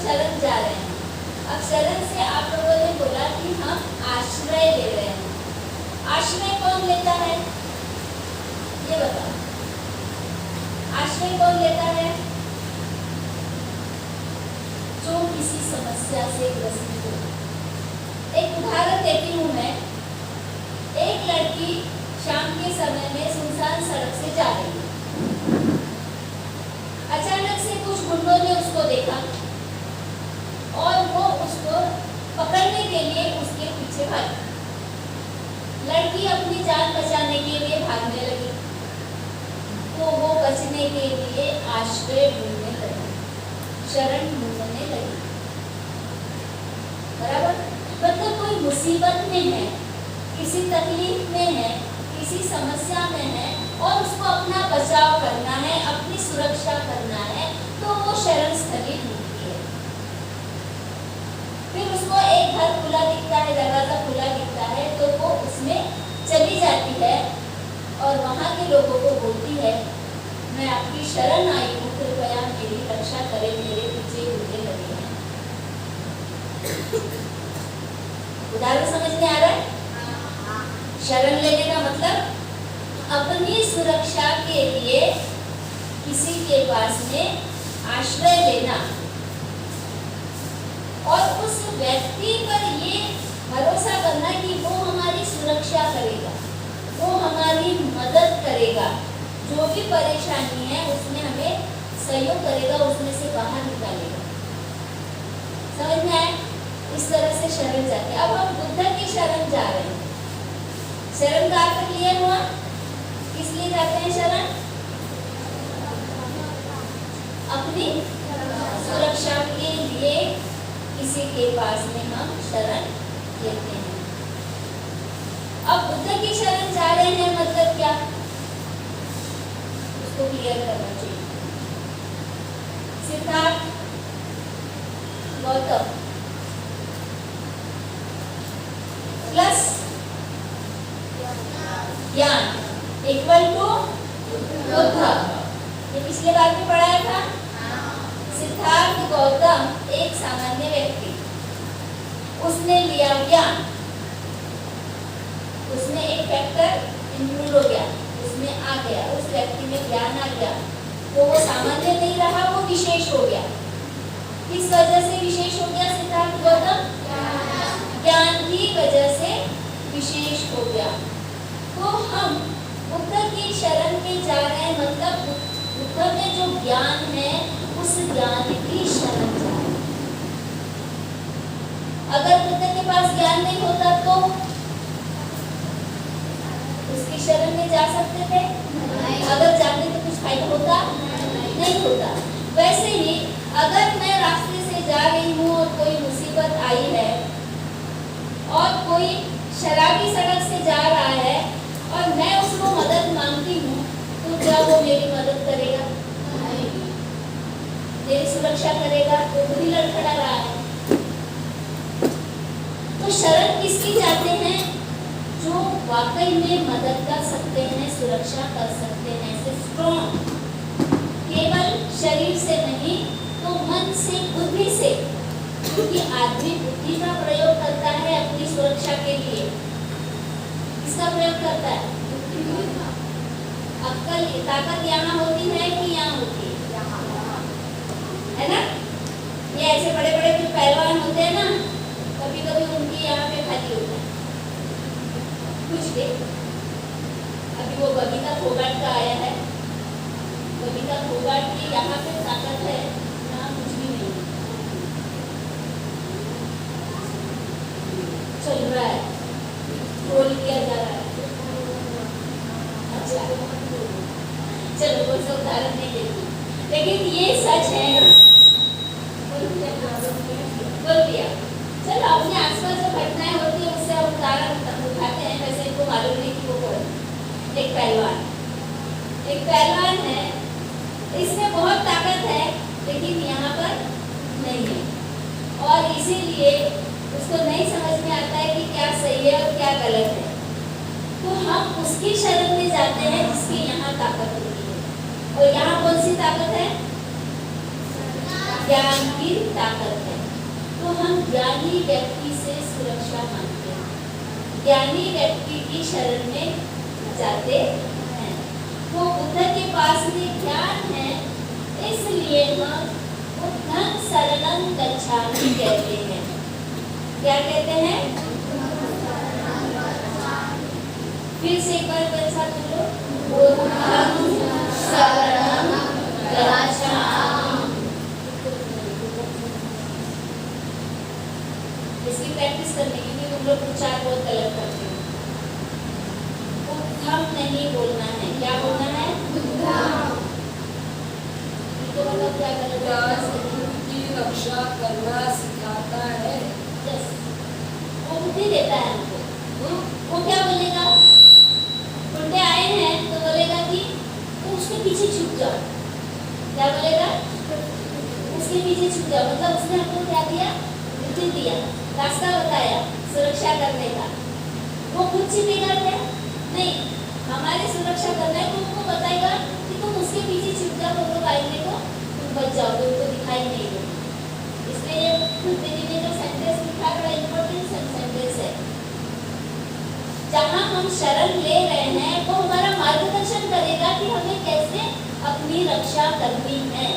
शरण जा रहे हैं। अब शरण से आप लोगों ने बोला कि हम आश्रय ले रहे हैं। आश्रय कौन लेता है ये बताओ, आश्रय कौन लेता है? जो किसी समस्या से ग्रसित हो। एक उदाहरण देती हूँ मैं। एक लड़की शाम के समय में सुनसान सड़क से जा रही है। अचानक से कुछ गुंडों ने उसको देखा और वो उसको पकड़ने के लिए उसके पीछे भागी। लड़की अपनी जान बचाने के लिए भागने लगी तो वो बचने के लिए आश्रय ढूंढने लगी, शरण ढूंढने लगी। बराबर? मतलब कोई मुसीबत में है, किसी तकलीफ में है, किसी समस्या में है और उसको अपना बचाव करना है, अपनी सुरक्षा करना है, तो वो शरण स्थली ढूंढती है। फिर उसको एक घर खुला दिखता है, दरवाजा खुला दिखता है तो वो उसमें चली जाती है और वहां के लोगों को बोलती है, मैं आपकी शरण आई हूँ, कृपया मेरी रक्षा करें, मेरे पीछे गुंडे लगे हैं। उदाहरण समझ में आ रहा है? शरण लेने का मतलब अपनी सुरक्षा के लिए किसी के पास में आश्रय लेना और उस व्यक्ति पर ये भरोसा करना कि वो हमारी सुरक्षा करेगा, वो हमारी मदद करेगा, जो भी परेशानी है उसमें हमें सहयोग करेगा, उसमें से बाहर निकालेगा। समझ में आए? इस तरह से शरण जाते हैं। अब हम बुद्ध की शरण जा रहे हैं। शरण का अर्थ क्लियर हुआ? किस लिए जाते हैं शरण? अपनी सुरक्षा के लिए किसी के पास में हम शरण लेते हैं। अब बुद्ध की शरण जा रहे हैं मतलब क्या, उसको क्लियर करना चाहिए। सिद्धार्थ गौतम प्लस ज्ञान इक्वल टू बुद्ध। ये पिछले बार में पढ़ाया था। सिद्धार्थ गौतम एक सामान्य व्यक्ति, उसने लिया ज्ञान, उसमें एक फैक्टर इंक्लूड हो गया, उसमें आ गया, उस व्यक्ति में ज्ञान आ गया तो वो सामान्य नहीं रहा, वो विशेष हो गया। किस वजह से विशेष हो गया सिद्धार्थ गौतम? ज्ञान की वजह से विशेष हो गया। तो हम बुद्ध की शरण में जा रहे हैं मतलब बुद्ध में जो ज्ञान है उस ज्ञान की शरण जा रहे हैं। अगर बुद्ध के पास ज्ञान नहीं होता तो उसकी शरण में जा सकते थे? अगर जाते तो कुछ फायदा होता? नहीं होता। वैसे ही अगर मैं रास्ते से जा रही हूँ और कोई मुसीबत आई है और कोई शराबी सड़क से जा रहा है और मैं उसको मदद मांगती हूँ तो क्या वो मेरी मदद करेगा? मेरी सुरक्षा करेगा? वो खुद ही लड़खड़ा रहा है। तो शरण किसकी जाते हैं? जो वाकई में मदद कर सकते हैं, सुरक्षा कर सकते हैं, ऐसे स्ट्रॉन्ग, केवल शरीर से नहीं तो मन से, बुद्धि से, क्योंकि आदमी बुद्धि का प्रयोग करता है अपनी सुरक्षा के लिए। किसका प्रयोग करता है? अक्ल, ताकत यहाँ होती है कि यहाँ होती है ना? ये ऐसे बड़े बड़े जो पहलवान होते हैं ना, कभी कभी उनकी यहाँ पे खाली होता है कुछ भी। अभी वो बबीता फोगाट का आया है, बबीता फोगाट की यहाँ पे ताकत है, यहाँ कुछ भी नहीं चल रहा है, रोल किया जा रहा है। अच्छा चलो कोई सा उदाहरण नहीं देती, लेकिन ये सच है ना। बोल दिया। चलो अपने आसपास जो घटनाएं होती है उससे हम उदाहरण उठाते हैं। वैसे इनको मालूम नहीं कि वो कौन। एक पहलवान है, इसमें बहुत ताकत है लेकिन यहाँ पर नहीं है और इसीलिए उसको नहीं समझ में आता है कि क्या सही है और क्या गलत है। तो हम उसकी शरण में जाते हैं जिसकी यहाँ ताकत होती है। और यहाँ कौन सी ताकत है? ज्ञान की ताकत है। तो हम ज्ञानी व्यक्ति से सुरक्षा मांगते हैं, ज्ञानी व्यक्ति की शरण में जाते हैं। तो बुद्ध के पास में ज्ञान है, इसलिए हम बुद्धं शरणं गच्छामि कहते हैं। क्या कहते हैं? फिर से एक बार बच्चा बोलो, बुद्धं शरणं गच्छामि। इसकी प्रैक्टिस करने की, क्योंकि तुम लोग उच्चार बहुत गलत करते हो। बुद्धं नहीं बोलना है, क्या बोलना है? बुद्धं। तो मतलब क्या गलत की रक्षा करना सिखाता है। यस, वो बुद्धि देता है हमको। वो क्या बोलेगा? उल्टे आए हैं तो बोलेगा कि तो उसके पीछे छुप जाओ। क्या बोलेगा? उसके पीछे छुप जाओ। मतलब उसने हमको क्या दिया? बुद्धि दिया, रास्ता बताया सुरक्षा करने का। वो खुद छिपेगा क्या? नहीं, हमारी सुरक्षा करना है तो उनको बताएगा कि तुम उसके पीछे छुप जाओ, तो लोग आएंगे तो तुम बच जाओ, तो उनको दिखाई नहीं दो। इसलिए बुद्धि ने जो सेंटेंस लिखा है बड़ा इम्पोर्टेंट सेंटेंस है। जहाँ हम शरण ले रहे हैं वो हमारा मार्गदर्शन करेगा कि हमें कैसे अपनी रक्षा करनी है।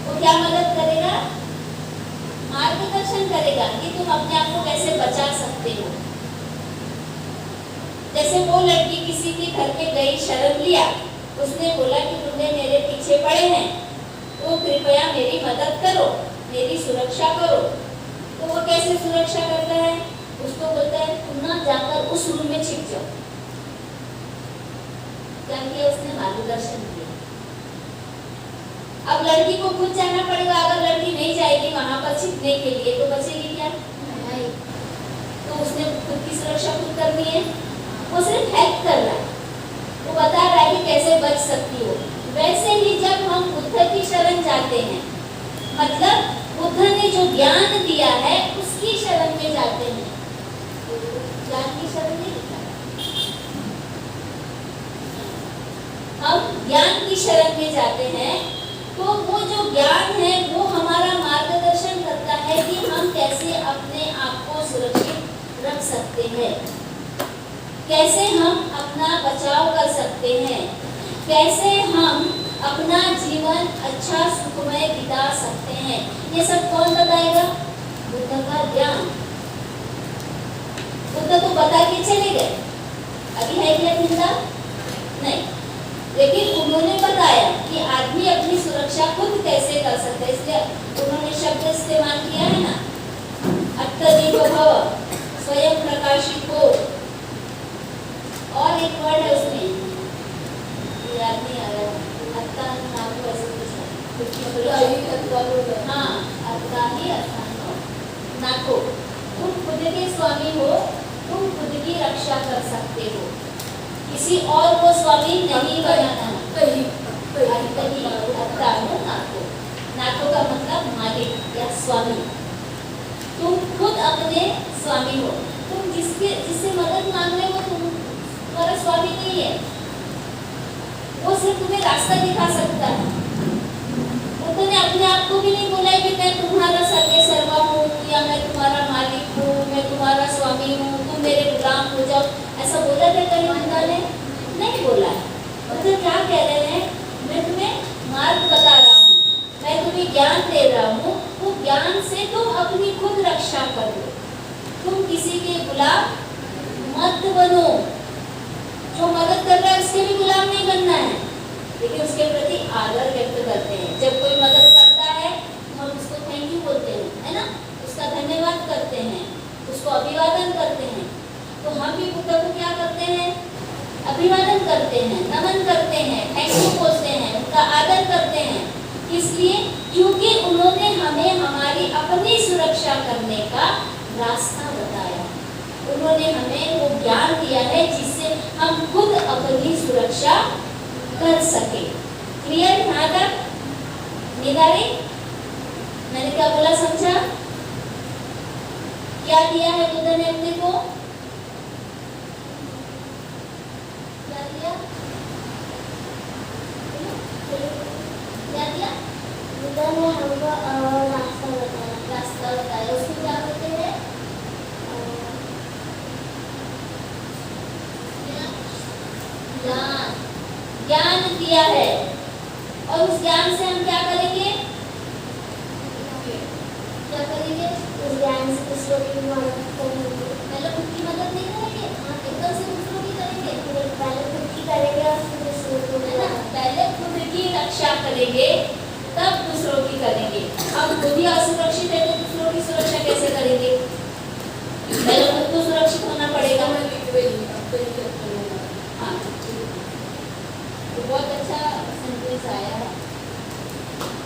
वो क्या मदद करेगा? मार्गदर्शन करेगा कि तुम अपने आप को कैसे बचा सकते हो। जैसे वो लड़की किसी के घर में गई, शरण लिया, उसने बोला कि तुमने मेरे पीछे पड़े हैं तो कृपया मेरी मदद करो, मेरी सुरक्षा करो। तो वो कैसे सुरक्षा करता है? उसको बोलता है तुम ना जाकर उस रूम में छिप जाओ। क्या किया उसने? मार्गदर्शन किया। अब लड़की को खुद जाना पड़ेगा। अगर लड़की नहीं जाएगी वहां पर छिपने के लिए तो बचेगी क्या? नहीं। तो उसने खुद की सुरक्षा खुद करनी है। वो सिर्फ हेल्प कर रहा है, वो बता रहा है कि कैसे बच सकती हो। वैसे ही जब हम बुद्ध की शरण जाते हैं, मतलब बुद्ध ने जो ज्ञान दिया है उसकी शरण में जाते हैं। ज्ञान की शरण नहीं लेता, हम ज्ञान की शरण में जाते हैं। तो वो जो ज्ञान है वो हमारा मार्गदर्शन करता है कि हम कैसे अपने आप को सुरक्षित रख सकते हैं, कैसे हम अपना बचाव कर सकते हैं, कैसे हम अपना जीवन अच्छा सुखमय बिता सकते हैं। ये सब कौन बताएगा? बुद्ध का ज्ञान। बुद्ध तो बता के चले गए, अभी है क्या जिंदा? नहीं, लेकिन उन्होंने बताया कि आदमी अपनी सुरक्षा खुद कैसे कर सकता है। इसलिए उन्होंने शब्द इस्तेमाल किया है ना, अत्तदीप भव, स्वयं प्रकाशित हो। और एक वर्ड है उसमें, याद नहीं आ रहा, अत्ता नाम को ऐसे कुछ है। हाँ, अत्ता ही अत्ता नाको। तुम खुद के स्वामी हो, तुम खुद की रक्षा कर सकते हो, किसी और को स्वामी नहीं बनाना। नाको का मतलब मालिक या स्वामी। तुम खुद अपने स्वामी हो। तुम जिससे मदद मांग रहे हो तुम्हारा स्वामी नहीं है, वो सिर्फ तुम्हें रास्ता दिखा सकता है। बुद्ध ने अपने आप को भी नहीं बोला कि मैं तुम्हारा सर्वे सर्वा हूँ या मैं तुम्हारा मालिक हूँ, मैं तुम्हारा स्वामी हूँ, तुम मेरे गुलाम हो जाओ। ऐसा बोला था कहीं बुद्ध ने? नहीं बोला है। बुद्ध क्या कह रहे हैं? मैं तुम्हें मार्ग बता रहा हूँ, मैं तुम्हें ज्ञान दे रहा हूँ, वो ज्ञान से तुम अपनी खुद रक्षा करो। तुम किसी के गुलाम मत बनो। जो मदद कर रहा है उसके भी गुलाम नहीं बनना है, लेकिन उसके प्रति आदर व्यक्त करते हैं। जब कोई मदद करता है तो हम उसको थैंक यू बोलते हैं, है ना, उसका धन्यवाद करते हैं, उसको अभिवादन करते हैं। तो हम भी बुद्ध को क्या करते हैं? अभिवादन करते हैं, नमन करते हैं, थैंक यू बोलते हैं, उनका आदर करते हैं। इसलिए क्योंकि उन्होंने हमें हमारी अपनी सुरक्षा करने का रास्ता बताया, उन्होंने हमें वो ज्ञान दिया है जिससे हम खुद अपनी सुरक्षा कर सके। क्लियर? यहाँ तक निगारी? मैंने क्या बोला समझा? क्या दिया है बुद्ध ने अपने को? क्या दिया? क्या दिया? बुद्ध ने हमको रास्ता बताया। रास्ता बताया, उसको क्या बोलते हैं? ज्ञान, ज्ञान दिया है। और उस ज्ञान से हम क्या करेंगे? क्या करेंगे? उस ज्ञान से दूसरों की मदद करेंगे। पहले खुद की मदद नहीं करेंगे, एकदम से दूसरों की करेंगे। पहले खुद की करेंगे और फिर दूसरों को है ना? पहले खुद की रक्षा करेंगे, तब दूसरों की करेंगे। हम खुद ही असुरक्षित है तो दूसरों की सुरक्षा कैसे करेंगे? पहले खुद को सुरक्षित होना पड़ेगा। मैं लिख रही हूँ, अब तो ये करूँगा। हाँ, तो बहुत अच्छा सेंटेंस आया है।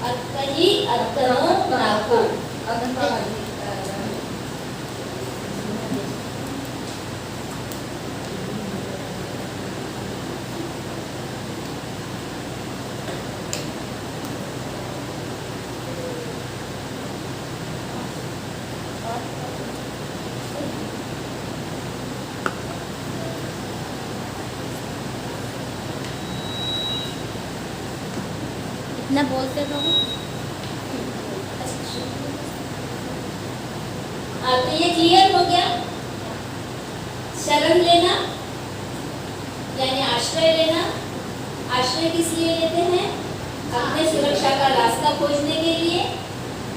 अत्तहि अत्तनो नाको। इतना बोलते रहो। हाँ, तो ये क्लियर हो गया। शरण लेना यानी आश्रय लेना। आश्रय किस लिए लेते हैं? अपने सुरक्षा का रास्ता खोजने के लिए।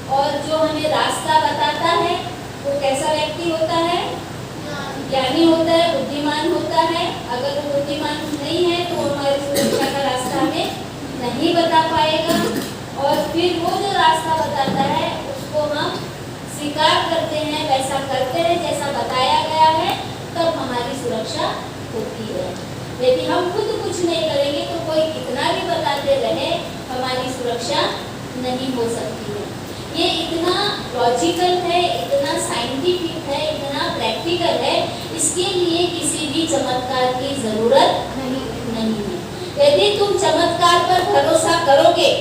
और जो हमें रास्ता बताता है वो कैसा व्यक्ति होता है? ज्ञानी होता है, बुद्धिमान होता है। अगर वो बुद्धिमान नहीं है तो हमारी सुरक्षा का रास्ता हमें नहीं बता पाएगा। और फिर वो जो रास्ता बताता है उसको हम स्वीकार करते हैं, वैसा करते हैं जैसा बताया गया है, तब हमारी सुरक्षा होती है। यदि हम खुद कुछ नहीं करेंगे तो कोई कितना भी बताते रहे, हमारी सुरक्षा नहीं हो सकती है। ये इतना लॉजिकल है, इतना साइंटिफिक है, इतना प्रैक्टिकल है, इसके लिए किसी भी चमत्कार की जरूरत नहीं है। यदि तुम चमत्कार पर भरोसा करोगे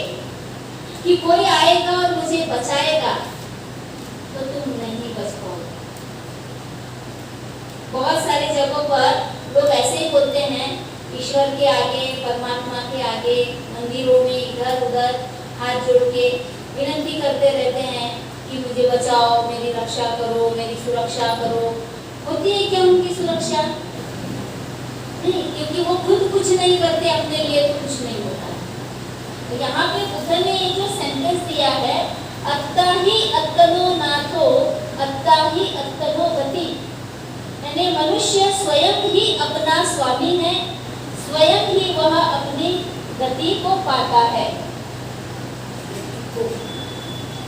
कि कोई आएगा और मुझे बचाएगा, तो तुम नहीं बच पाओगे। बहुत सारी जगहों पर लोग ऐसे ही बोलते हैं, ईश्वर के आगे, परमात्मा के आगे, मंदिरों में इधर उधर हाथ जोड़ के विनती करते रहते हैं कि मुझे बचाओ, मेरी रक्षा करो, मेरी सुरक्षा करो। होती है क्या उनकी सुरक्षा? नहीं, क्योंकि वो खुद कुछ नहीं करते, अपने लिए तो कुछ नहीं होता। तो यहाँ पे बुद्ध ने ये जो सेंटेंस दिया है, अत्ताहि अत्तनो नाथो अत्ताहि अत्तनो गति, यानी मनुष्य स्वयं ही अपना स्वामी है, स्वयं ही वह अपनी गति को पाता है।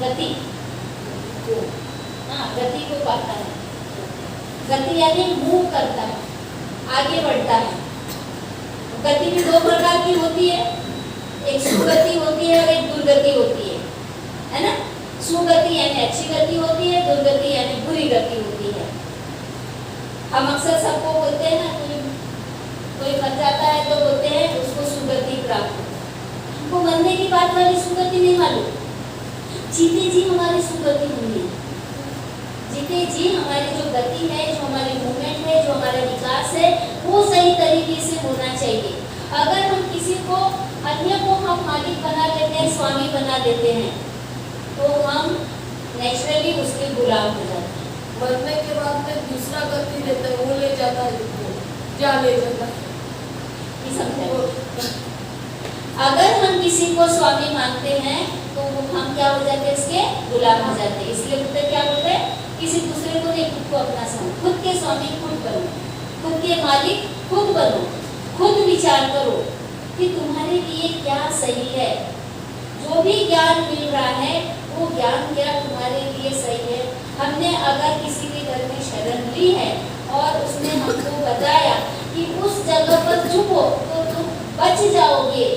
गति को, हाँ, गति को पाता है। गति यानी मूव करता है, आगे बढ़ता है। गति भी दो प्रकार की होती है, एक सुगति होती है और एक दुर्गति होती है ना? सुगति यानी अच्छी गति होती है, दुर्गति यानी बुरी गति होती है। हम अक्सर सबको बोलते हैं ना, कोई मर जाता है तो बोलते हैं उसको सुगति प्राप्त हो। हमको मरने की बात वाली सुगति नहीं मालूम, जीते जी हमारी सुगति होनी है। जीते जी हमारी जो गति है, जो हमारी मूवमेंट है, जो हमारा विकास है, वो सही तरीके से होना चाहिए। अगर हम किसी को, अन्य को हम मालिक बना लेते हैं, स्वामी बना लेते हैं, तो हम नेचुरली उसके गुलाम हो जाते हैं। मरने के बाद में दूसरा गति देता है, वो ले जाता है जिसको, क्या ले जाता है? ये समझो। अगर हम किसी को स्वामी मानते हैं तो हम क्या हो जाते हैं? इसके गुलाम हो जाते हैं। इसलिए बुद्ध क्या बोलते हैं? किसी दूसरे को नहीं, खुद को अपना स्वामी, खुद के स्वामी खुद बनो, खुद के मालिक खुद बनो, खुद विचार करो कि तुम्हारे लिए क्या सही है। जो भी ज्ञान मिल रहा है वो ज्ञान क्या तुम्हारे लिए सही है। हमने अगर किसी के घर में शरण ली है और उसने हमको बताया कि उस जगह पर छुपो तो तुम बच जाओगे,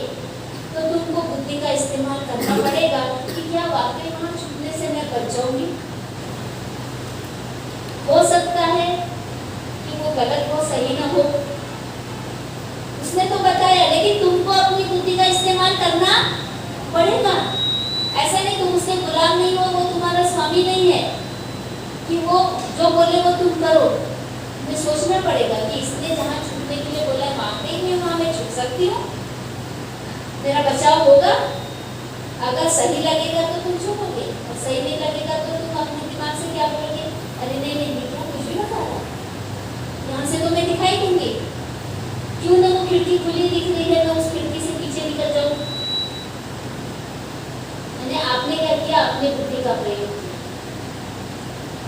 तो तुमको बुद्धि का इस्तेमाल करना पड़ेगा कि क्या वाकई वहाँ छुपने से मैं बच जाऊंगी। हो सकता है कि वो गलत हो, सही ना हो, उसने तो बताया, लेकिन तुमको अपनी बुद्धि का इस्तेमाल करना पड़ेगा। ऐसा नहीं तुम उसके गुलाम नहीं हो, वो तुम्हारा स्वामी नहीं है कि वो जो बोले वो तुम करो। तुम्हें सोचना पड़ेगा कि इसने जहाँ छुपने के लिए बोला है, वाकई में वहाँ मैं छुप सकती हूँ, मेरा बचाव होगा। अगर सही लगेगा तो तुम चुपोगे, और सही नहीं लगेगा तो तुम अपने दिमाग से क्या बोलोगे, अरे नहीं नहीं ये क्या कुछ भी बता रहा है, यहाँ से तो मैं दिखाई दूंगी, क्यों ना वो खिड़की खुली दिख रही है, मैं उस खिड़की से पीछे निकल जाऊं। मैंने आपने क्या किया, अपनी बुद्धि का प्रयोग किया।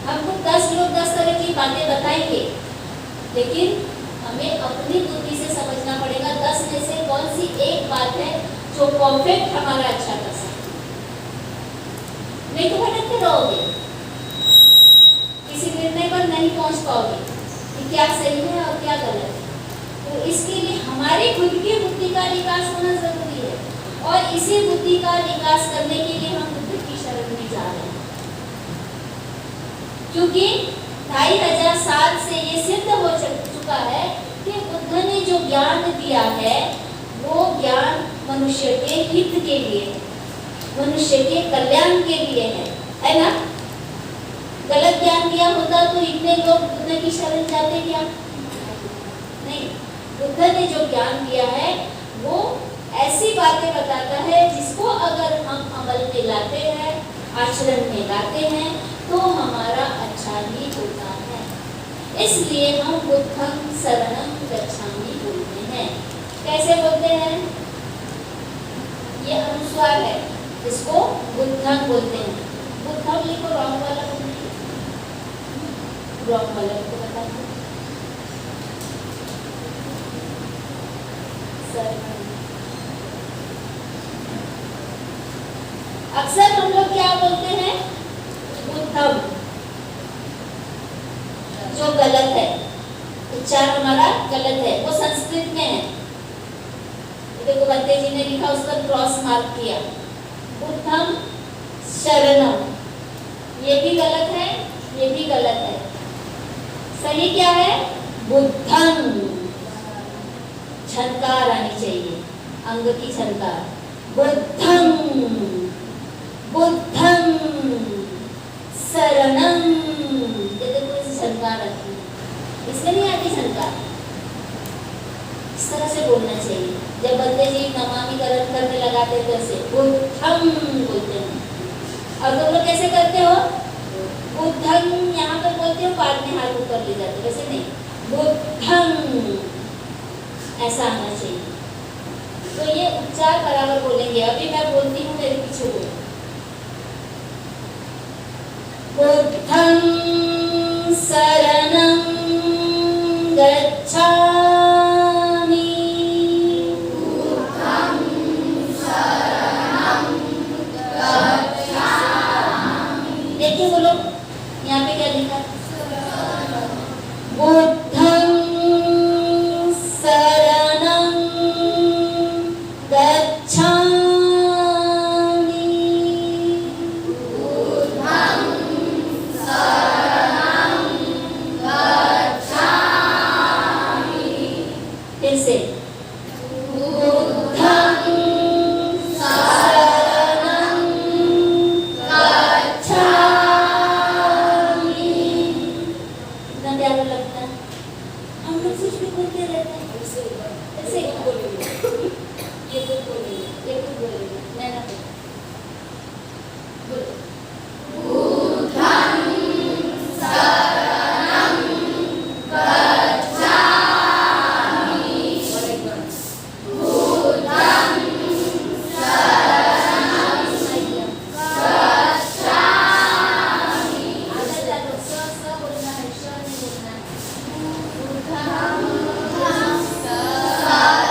हमको 10 लोग 10 तरह की बातें बताएंगे, लेकिन हमें अपनी बुद्धि से समझना पड़ेगा 10 में से कौन सी एक बात है जो परफेक्ट हमारा अच्छा कर सकती है। नहीं तो भटकते रहोगे, किसी निर्णय पर नहीं पहुंच पाओगे कि क्या सही है और क्या गलत है। तो इसके लिए हमारी खुद की बुद्धि का विकास होना जरूरी है, और इसी बुद्धि का विकास करने के लिए हम बुद्ध की शरण में जा रहे हैं, क्योंकि 2500 साल से ये सिद्ध हो चुका है कि बुद्ध ने जो ज्ञान दिया है वो ज्ञान मनुष्य के हित के लिए है, मनुष्य के कल्याण के लिए है ना। गलत ज्ञान दिया होता तो इतने लोग बुद्ध की शरण जाते क्या? नहीं, बुद्ध ने जो ज्ञान दिया है वो ऐसी बातें बताता है जिसको अगर हम अमल में लाते हैं, आचरण में लाते हैं, तो हमारा अच्छा ही होता है। इसलिए हम बुद्धं शरणं गच्छामि बोलते हैं। कैसे बोलते हैं? ये अनुस्वार है, इसको बुद्धं बोलते हैं। बुद्धं लिखो, रॉन्ग वाला बोलिए, रॉन्ग वाला को बता दो। अक्सर हम लोग क्या बोलते हैं? बुद्धं, जो गलत है, उच्चारण हमारा गलत है, वो संस्कृत में है। देखो बंते जी ने लिखा, उस पर क्रॉस मार्क किया। बुद्धं शरणम, ये भी गलत है, ये भी गलत है। सही क्या है? बुद्धं, झनकार आनी चाहिए, अंग की झनकार। बुद्धं, बुद्धं शरणं, ये देखो इस झनकार आती है, इसमें नहीं आती झनकार। इस तरह से बोलना चाहिए। जब बंदे जी नमामिकरण करने लगाते थे ऐसे बुद्धं बोलते हैं, और तुम लोग कैसे करते हो? बुद्धं यहाँ पर बोलते हो, बाद में हाथ ऊपर ले जाते, वैसे नहीं, बुद्धं ऐसा आना चाहिए। तो ये उच्चार बराबर बोलेंगे। अभी मैं बोलती हूँ, मेरे पीछे बोलो। बुद्धं शरणं गच्छामि, बुद्धं शरणं गच्छामि। देखिए बोलो, यहाँ पे क्या लिखा? बुद्धं शरणं गच्छामि, फिर से बुद्धं शरणं गच्छामि। कितना प्यारा लगता है। हम लोग कुछ भी बोलते रहते हैं, ऐसे ही बोलेंगे, ये तो बोलेंगे, ये तो बोलेंगे, नैना बोलो। बुद्धं शरणं गच्छामि, बुद्धं शरणं गच्छामि। आधा जानो, स बोलना है, श नहीं बोलना है। बुद्धं शरणं